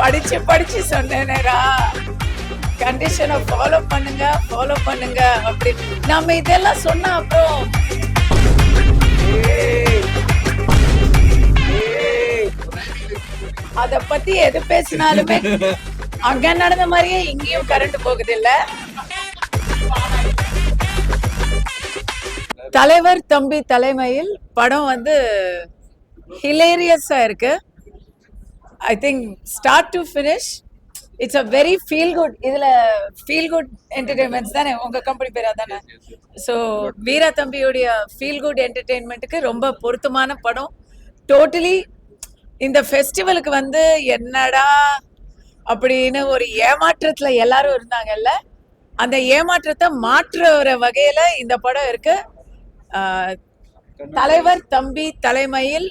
படிச்சு படிச்சு சொன்னேனேடா, கண்டிஷனை ஃபாலோ பண்ணுங்க அப்படி. நம்ம இதெல்லாம் சொன்னா அப்புறம் அத பத்தி எது பேசினாலுமே அங்க நடந்த மாதிரியே இங்கேயும் கரண்ட் போகுது இல்ல. தலைவர் தம்பி தலைமையில் படம் வந்து ஹிலேரியஸா இருக்கு. I think start to finish it's a very feel good. இதுல ஃபீல் குட் என்டர்டெயின்மெண்ட்ஸ் தானே உங்க கம்பெனி பேரா தானே. ஸோ வீரா தம்பியுடைய ஃபீல் குட் என்டர்டெயின்மெண்ட்டுக்கு ரொம்ப பொருத்தமான படம். டோட்டலி இந்த ஃபெஸ்டிவலுக்கு வந்து என்னடா அப்படின்னு ஒரு ஏமாற்றத்துல எல்லாரும் இருந்தாங்கல்ல, அந்த ஏமாற்றத்தை மாற்றுற வகையில இந்த படம் இருக்கு. தலைவர் தம்பி தலைமையில்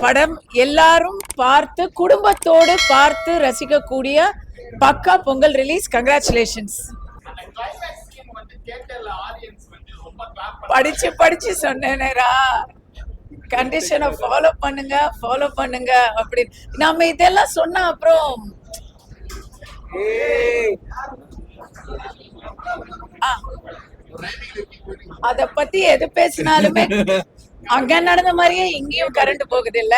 படம் எல்லாரும் பார்த்து குடும்பத்தோடு பார்த்து ரசிக்கக்கூடிய பக்கா பொங்கல் ரிலீஸ். கங்க்ராச்சுலேஷன்ஸ். படிச்சு படிச்சு சொன்னேனேடா, கண்டிஷனை ஃபாலோ பண்ணுங்க அப்படி. நம்ம இதெல்லாம் சொன்னா அப்புறம் அத பத்தி எது பேசினாலுமே அங்க நடந்த மாதிரியே இங்கேயும் கரண்ட் போகுது இல்ல.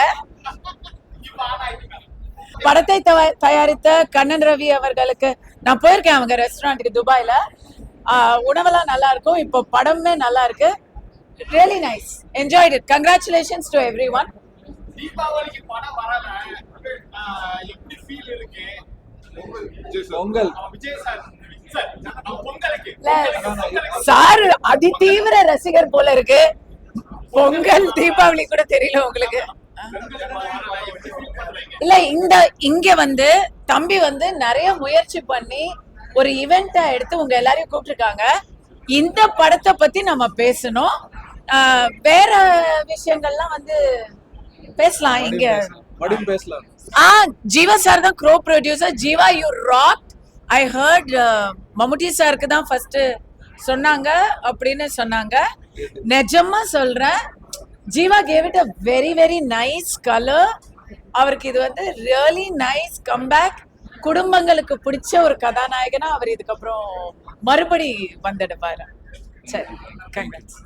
படத்தை தயாரித்த கண்ணன் ரவி அவர்களுக்கு நான் போயிருக்கேன் அவங்க ரெஸ்டாரண்ட்டுக்கு துபாயில. உணவெல்லாம் நல்லா இருக்கும். இப்போ படமே நல்லா இருக்கு. Really nice, enjoyed it. Congratulations to everyone. தீபாவளிக்கு படம் வரல, எப்படி ஃபீல் இருக்கு? பொங்கல் விஜய் சார் சார் அதி தீவிர ரசிகர் போல இருக்கு. பொங்கல் தீபாவளி கூட தெரியல உங்களுக்கு இல்ல. இங்க வந்து தம்பி வந்து நிறைய முயற்சி பண்ணி ஒரு ஈவெண்டா எடுத்து உங்க எல்லாரையும் கூப்பிட்டுருக்காங்க. இந்த படத்தை பத்தி நம்ம பேசணும். வேற விஷயங்கள்லாம் வந்து பேசலாம். இங்க ஜீவா சார் தான் co producer. Jeeva you rock. I heard Mammootty சாருக்கு தான் ஃபர்ஸ்ட் சொன்னாங்க அப்படின்னு சொன்னாங்க. நிஜமா சொல்றேன், Jeeva gave it a very very nice colour. அவருக்கு இது வந்து ரியலி நைஸ் கம்பேக். குடும்பங்களுக்கு பிடிச்ச ஒரு கதாநாயகனா அவர் இதுக்கப்புறம் மறுபடி வந்துடுவாரு. சரி, கங்க்ராட்ஸ்.